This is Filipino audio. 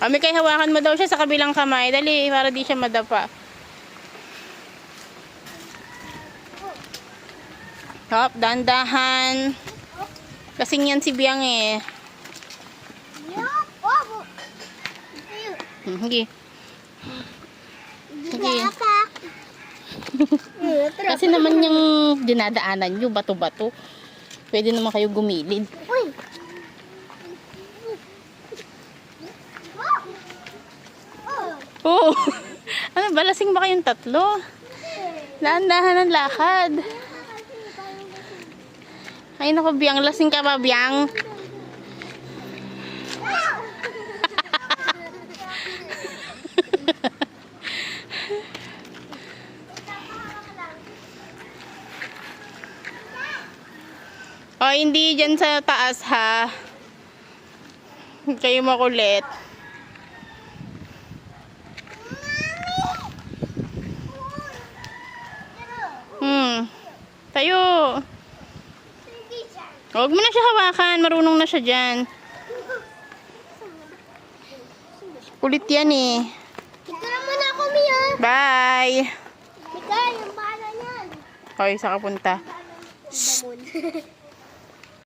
Kami kay hawakan mo daw siya sa kabilang kamay. Dali, para di siya madapa. Hop, dahan-dahan. Kasing yan si Biang eh. Sige. Sige. Kasi naman yung dinadaanan nyo, bato-bato. Pwede naman kayo gumilid. Oo. Ano, balasing ba kayong tatlo? Dahan-dahan ang lakad. Ay, naku, Biang. Lasing ka ba, Biang? O, hindi dyan sa taas, ha? Kayo makulit. Tayo. Huwag mo na siya hawakan. Marunong na siya dyan. Kulit yan eh. Ito naman ako, Mia. Bye. Mika, yung bala niyan. Okay, saan ka punta? Damon.